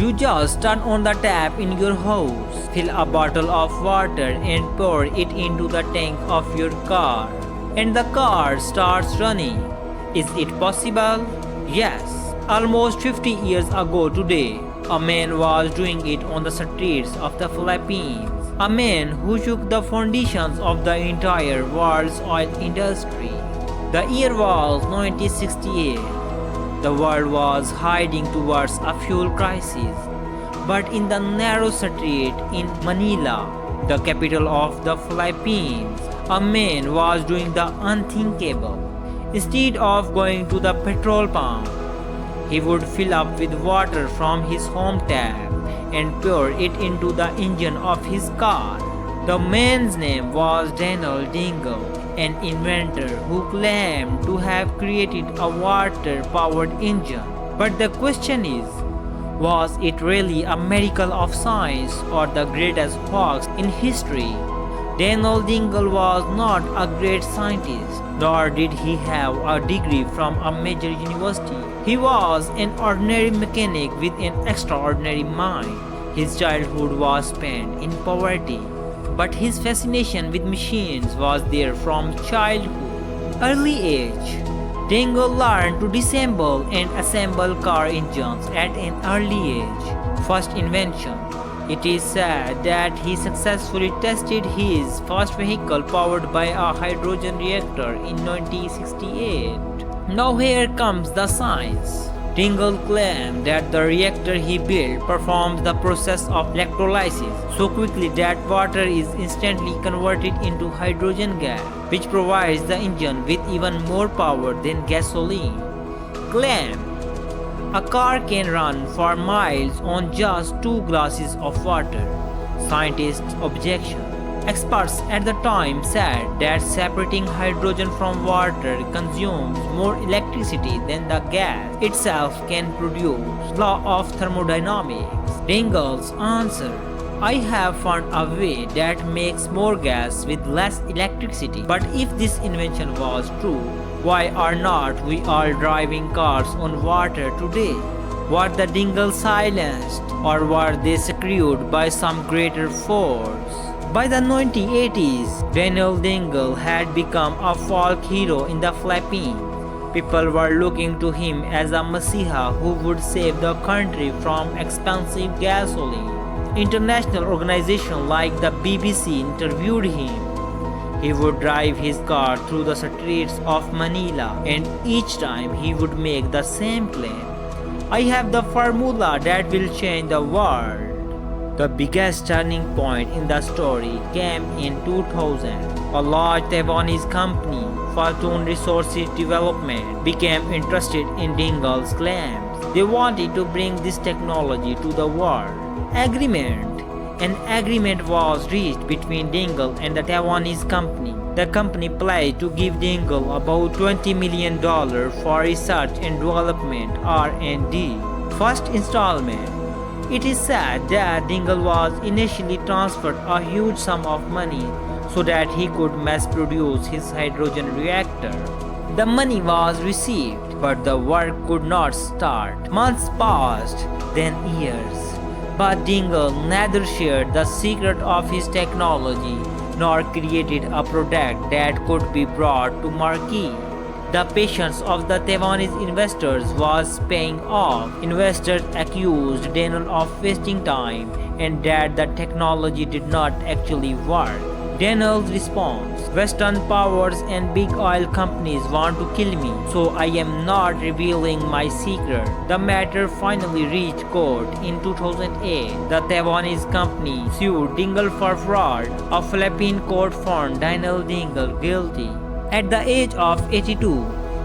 You just turn on the tap in your house, fill a bottle of water and pour it into the tank of your car, and the car starts running. Is it possible? Yes. Almost 50 years ago today, a man was doing it on the streets of the Philippines. A man who shook the foundations of the entire world's oil industry. The year was 1968. The world was heading towards a fuel crisis. But in the narrow street in Manila, the capital of the Philippines, a man was doing the unthinkable. Instead of going to the petrol pump, he would fill up with water from his home tap and pour it into the engine of his car. The man's name was Daniel Dingle, an inventor who claimed to have created a water-powered engine. But the question is, was it really a miracle of science or the greatest hoax in history? Daniel Dingle was not a great scientist, nor did he have a degree from a major university. He was an ordinary mechanic with an extraordinary mind. His childhood was spent in poverty, but his fascination with machines was there from childhood. Early age, Dingle learned to disassemble and assemble car engines at an early age. First invention. It is said that he successfully tested his first vehicle powered by a hydrogen reactor in 1968. Now here comes the science. Dingle claimed that the reactor he built performs the process of electrolysis so quickly that water is instantly converted into hydrogen gas, which provides the engine with even more power than gasoline. Claim: a car can run for miles on just 2 glasses of water. Scientists' objection. Experts at the time said that separating hydrogen from water consumes more electricity than the gas itself can produce. Law of thermodynamics. Dingle's answer: I have found a way that makes more gas with less electricity. But if this invention was true, why are not we all driving cars on water today? Were the Dingle silenced, or were they screwed by some greater force? By the 1980s, Daniel Dingle had become a folk hero in the Philippines. People were looking to him as a messiah who would save the country from expensive gasoline. International organizations like the BBC interviewed him. He would drive his car through the streets of Manila, and each time he would make the same claim: I have the formula that will change the world. The biggest turning point in the story came in 2000. A large Taiwanese company, Fortune Resources Development, became interested in Dingle's claims. They wanted to bring this technology to the world. An agreement was reached between Dingle and the Taiwanese company. The company pledged to give Dingle about $20 million for research and development (R&D). First installment. It is said that Dingle was initially transferred a huge sum of money so that he could mass produce his hydrogen reactor. The money was received, but the work could not start. Months passed, then years. But Dingle neither shared the secret of his technology nor created a product that could be brought to market. The patience of the Taiwanese investors was paying off. Investors accused Daniel of wasting time and that the technology did not actually work. Daniel's response: Western powers and big oil companies want to kill me, so I am not revealing my secret. The matter finally reached court in 2008. The Taiwanese company sued Dingle for fraud. A Philippine court found Daniel Dingle guilty. At the age of 82,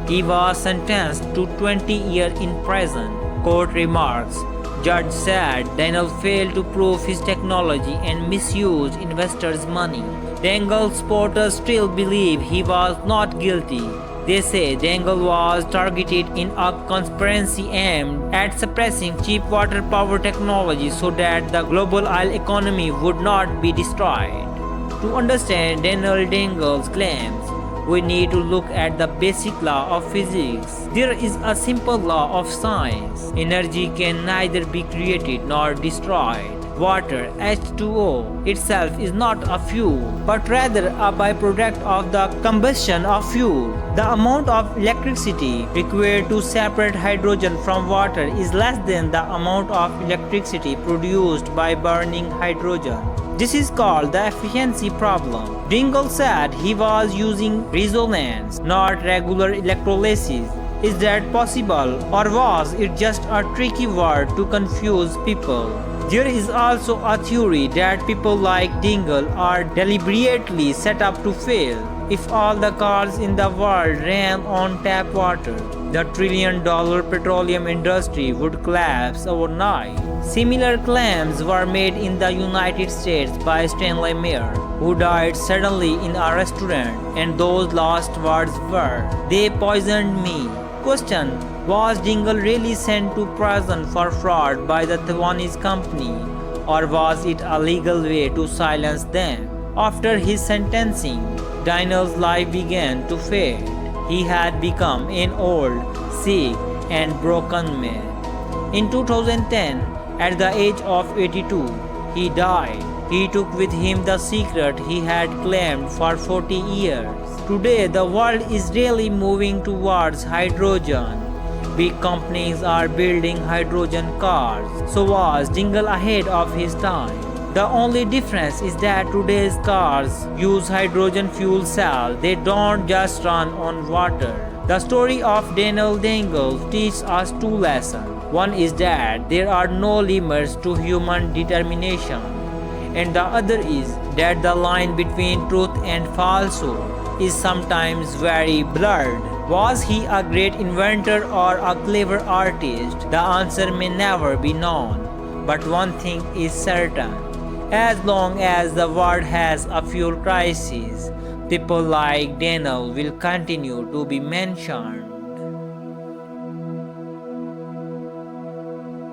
he was sentenced to 20 years in prison. Court remarks: Judge said Daniel failed to prove his technology and misused investors' money. Dingle's supporters still believe he was not guilty. They say Dingle was targeted in a conspiracy aimed at suppressing cheap water power technology so that the global oil economy would not be destroyed. To understand Daniel Dingle's claims, we need to look at the basic law of physics. There is a simple law of science. Energy can neither be created nor destroyed. Water, H2O, itself is not a fuel, but rather a byproduct of the combustion of fuel. The amount of electricity required to separate hydrogen from water is less than the amount of electricity produced by burning hydrogen. This is called the efficiency problem. Dingle said he was using resonance, not regular electrolysis. Is that possible, or was it just a tricky word to confuse people? There is also a theory that people like Dingle are deliberately set up to fail. If all the cars in the world ran on tap water, the trillion-dollar petroleum industry would collapse overnight. Similar claims were made in the United States by Stanley Meyer, who died suddenly in a restaurant, and those last words were, "They poisoned me." Question: was Dingle really sent to prison for fraud by the Taiwanese company, or was it a legal way to silence them? After his sentencing, Dingl's life began to fade. He had become an old, sick, and broken man. In 2010, at the age of 82, he died. He took with him the secret he had claimed for 40 years. Today, the world is really moving towards hydrogen. Big companies are building hydrogen cars. So was Dingle ahead of his time? The only difference is that today's cars use hydrogen fuel cell. They don't just run on water. The story of Daniel Dingle teaches us two lessons. One is that there are no limits to human determination, and the other is that the line between truth and falsehood is sometimes very blurred. Was he a great inventor or a clever artist? The answer may never be known. But one thing is certain. As long as the world has a fuel crisis, people like Daniel will continue to be mentioned.